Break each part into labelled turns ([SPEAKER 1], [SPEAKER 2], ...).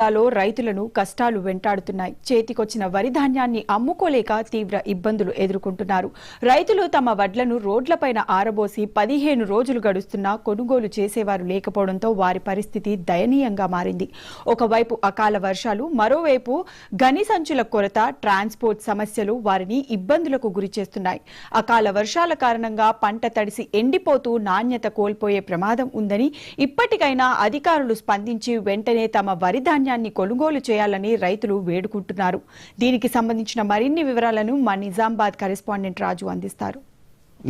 [SPEAKER 1] జిల్లాలో రైతులను కష్టాలు వెంటాడుతున్నాయి. చేతికొచ్చిన వరి ధాన్యాన్ని అమ్ముకోలేక తీవ్ర ఇబ్బందులు ఎదుర్కొంటున్నారు. రైతులు తమ వడ్లను రోడ్లపైన ఆరబోసి 15 రోజులు గడుస్తున్నా కొనుగోలు చేసేవారు లేకపోవడంతో వారి పరిస్థితి దయనీయంగా మారింది. ఒకవైపు అకాల వర్షాలు, మరోవైపు గని సంచుల కొరత, ట్రాన్స్పోర్ట్ సమస్యలు వారిని ఇబ్బందులకు గురిచేస్తున్నాయి. అకాల వర్షాల కారణంగా పంట తడిసి ఎండిపోతూ నాణ్యత కోల్పోయే ప్రమాదం ఉందని ఇప్పటికైనా అధికారులు స్పందించి వెంటనే తమ వరి ధాన్యాన్ని కొనుగోలు చేయాలని రైతులు వేడుకుంటున్నారు. దీనికి సంబంధించిన మరిన్ని వివరాలను మా నిజామాబాద్ కరెస్పాండెంట్ రాజు అందిస్తారు.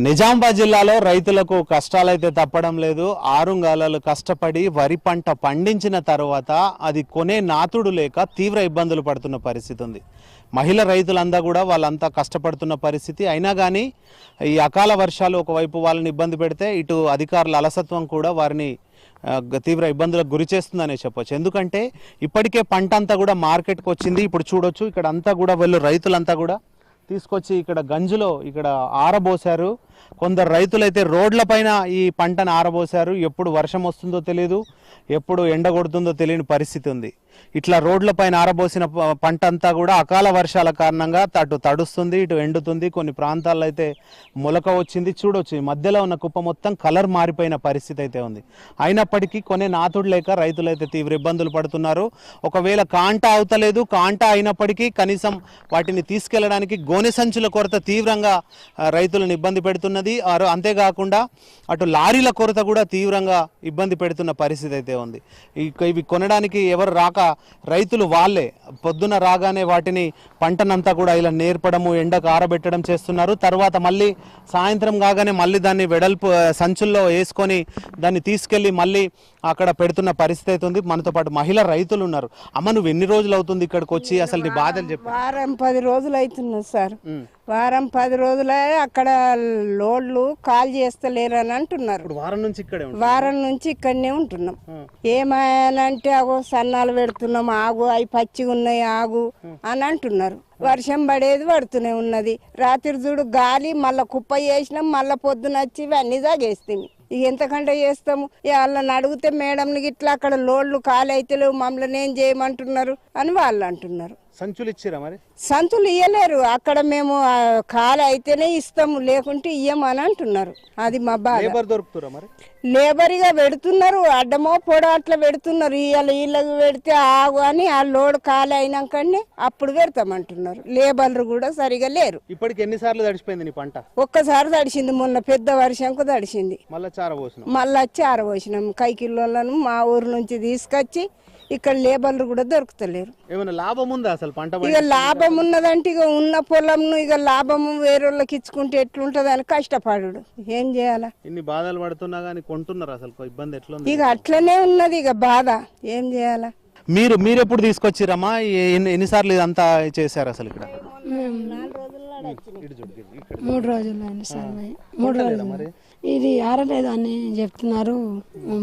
[SPEAKER 2] నిజామాబాద్ జిల్లాలో రైతులకు కష్టాలైతే తప్పడం లేదు. ఆరుంగాలాలు కష్టపడి వరి పంట పండించిన తర్వాత అది కొనే నాతుడు లేక తీవ్ర ఇబ్బందులు పడుతున్న పరిస్థితి ఉంది. మహిళా రైతులంతా కూడా వాళ్ళంతా కష్టపడుతున్న పరిస్థితి. అయినా కానీ ఈ అకాల వర్షాలు ఒకవైపు వాళ్ళని ఇబ్బంది పెడితే, ఇటు అధికారుల అలసత్వం కూడా వారిని తీవ్ర ఇబ్బందులకు గురి చేస్తుందనే చెప్పొచ్చు. ఎందుకంటే ఇప్పటికే పంట అంతా కూడా మార్కెట్కి వచ్చింది. ఇప్పుడు చూడొచ్చు, ఇక్కడ అంతా కూడా వీళ్ళు రైతులంతా కూడా తీసుకొచ్చి ఇక్కడ గంజులో ఇక్కడ ఆరబోసారు. కొందరు రైతులైతే రోడ్లపైన ఈ పంటను ఆరబోసారు. ఎప్పుడు వర్షం వస్తుందో తెలియదు, ఎప్పుడు ఎండ కొడుతుందో తెలియని పరిస్థితి ఉంది. ఇట్లా రోడ్లపైన ఆరబోసిన పంట అంతా కూడా అకాల వర్షాల కారణంగా అటు తడుస్తుంది, ఇటు ఎండుతుంది. కొన్ని ప్రాంతాల్లో అయితే మొలక వచ్చింది. చూడొచ్చు, ఈ మధ్యలో ఉన్న కుప్ప మొత్తం కలర్ మారిపోయిన పరిస్థితి అయితే ఉంది. అయినప్పటికీ కొనే నాతుడు లేక రైతులైతే తీవ్ర ఇబ్బందులు పడుతున్నారు. ఒకవేళ కాంటా అవుతలేదు, కాంటా అయినప్పటికీ కనీసం వాటిని తీసుకెళ్లడానికి గోనె సంచుల కొరత తీవ్రంగా రైతులను ఇబ్బంది పెడుతున్నది. అంతేకాకుండా అటు లారీల కొరత కూడా తీవ్రంగా ఇబ్బంది పెడుతున్న పరిస్థితి అయితే ఉంది. ఇవి కొనడానికి ఎవరు రాక రైతులు వాళ్ళే పొద్దున రాగానే వాటిని పంటనంతా కూడా ఇలా నేర్పడము, ఎండకు ఆరబెట్టడం చేస్తున్నారు. తర్వాత మళ్ళీ సాయంత్రం కాగానే మళ్ళీ దాన్ని వెడల్పు సంచుల్లో వేసుకొని దాన్ని తీసుకెళ్లి మళ్ళీ అక్కడ పెడుతున్న పరిస్థితి అయితే ఉంది. మనతో పాటు మహిళా రైతులు ఉన్నారు. అమ్మ, నువ్వు ఎన్ని రోజులు అవుతుంది ఇక్కడికి వచ్చి? అసలు నీ బాధలు చెప్పు.
[SPEAKER 3] వారం 10 రోజులు అవుతున్నది సార్. వారం 10 రోజులే అక్కడ లోడ్లు కాల్ చేస్తలేరని అంటున్నారు.
[SPEAKER 2] వారం నుంచి
[SPEAKER 3] ఇక్కడనే ఉంటున్నాం. ఏమనంటే అగో సన్నాలు పెడుతున్నాం, ఆగు, అవి పచ్చిగా ఉన్నాయి, ఆగు అని అంటున్నారు. వర్షం పడేది పడుతూనే ఉన్నది. రాత్రి చూడు గాలి, మళ్ళా కుప్ప చేసినాం, మళ్ళా పొద్దున వచ్చి ఇవన్నీ తాగేస్తాం. ఇక ఎంతకంటే చేస్తాము. వాళ్ళని అడిగితే మేడంని ఇట్లా అక్కడ లోడ్లు ఖాళీ అయితే మమ్మల్ని ఏం చేయమంటున్నారు అని వాళ్ళు అంటున్నారు.
[SPEAKER 2] సంచులు ఇచ్చిరా? మరి
[SPEAKER 3] సంచులు ఇయ్యలేరు. అక్కడ మేము ఖాళీ అయితేనే ఇస్తాము, లేకుంటే ఇయ్యమని అంటున్నారు. అది మా బాధ. లేబర్గా పెడుతున్నారు, అడ్డమో పొడో అట్లా పెడుతున్నారు. వీళ్ళకి పెడితే ఆగు అని ఆ లోడ్ ఖాళీ అయినాకనే అప్పుడు పెడతామంటున్నారు. లేబర్లు కూడా సరిగా లేరు.
[SPEAKER 2] ఇప్పటికి ఎన్నిసార్లు తడిసిపోయింది నీ పంట?
[SPEAKER 3] ఒక్కసారి తడిసింది, మొన్న పెద్ద వర్షంకు తడిసింది. మళ్ళీ వచ్చి ఆరబోసినాం. కైకిల్లోలను మా ఊరు నుంచి తీసుకొచ్చి ఇక్కడ లేబర్లు కూడా దొరుకుతలేరు.
[SPEAKER 2] ఏమైనా లాభం ఉందా అసలు పంట?
[SPEAKER 3] ఇక లాభం ఉన్నదంటే ఇక ఉన్న పొలంను ఇక లాభము వేరే వాళ్ళకి ఇచ్చుకుంటే ఎట్లుంటది అని కష్టపడు. ఏం చేయాలా?
[SPEAKER 2] ఇన్ని బాధలు పడుతున్నా గానీ కొంటున్నారు. అసలు ఇబ్బంది ఎట్లా?
[SPEAKER 3] ఇక అట్లనే ఉన్నది ఇక బాధ. ఏం చేయాలా?
[SPEAKER 2] మీరు ఎప్పుడు తీసుకొచ్చిరమ్మా? ఎన్నిసార్లు ఇదంతా చేశారు అసలు ఇక్కడ?
[SPEAKER 4] 3 రోజులు అయింది సార్. 3 రోజులు ఇది ఆరలేదు అని చెప్తున్నారు.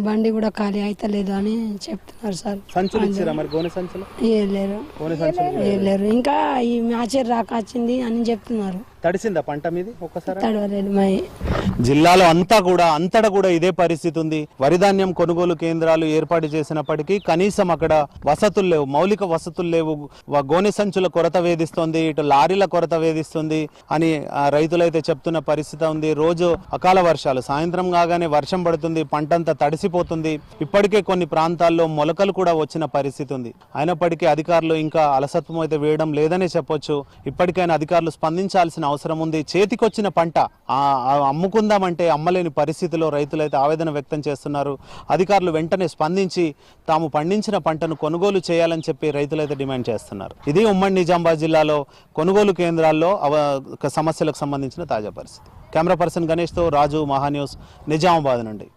[SPEAKER 4] బండి కూడా ఖాళీ అయితలేదు అని చెప్తున్నారు సార్. లేరు, ఇంకా ఈ మ్యాచ్ రాకొచ్చింది అని చెప్తున్నారు.
[SPEAKER 2] తడిసిందా పంట మీది? ఒక్కసారి
[SPEAKER 4] తడవలేదు.
[SPEAKER 2] జిల్లాలో అంతటా కూడా ఇదే పరిస్థితి ఉంది. వరి ధాన్యం కొనుగోలు కేంద్రాలు ఏర్పాటు చేసినప్పటికీ కనీసం అక్కడ వసతులు లేవు, మౌలిక వసతులు లేవు. గోనె సంచుల కొరత వేధిస్తుంది, ఇటు లారీల కొరత వేధిస్తుంది అని రైతులైతే చెప్తున్న పరిస్థితి ఉంది. రోజు అకాల వర్షాలు, సాయంత్రం కాగానే వర్షం పడుతుంది, పంటంతా తడిసిపోతుంది. ఇప్పటికే కొన్ని ప్రాంతాల్లో మొలకలు కూడా వచ్చిన పరిస్థితి ఉంది. అయినప్పటికీ అధికారులు ఇంకా అలసత్వం అయితే వేయడం లేదనే చెప్పొచ్చు. ఇప్పటికైనా అధికారులు స్పందించాల్సిన అవసరం ఉంది. చేతికొచ్చిన పంట అమ్ముకుందామంటే అమ్మలేని పరిస్థితిలో రైతులైతే ఆవేదన వ్యక్తం చేస్తున్నారు. అధికారులు వెంటనే స్పందించి తాము పండించిన పంటను కొనుగోలు చేయాలని చెప్పి రైతులైతే డిమాండ్ చేస్తున్నారు. ఇది ఉమ్మడి నిజామాబాద్ జిల్లాలో కొనుగోలు కేంద్రాల్లో సమస్యలకు సంబంధించిన తాజా పరిస్థితి. కెమెరా పర్సన్ గణేష్తో రాజు, మహాన్యూస్, నిజామాబాద్ నుండి.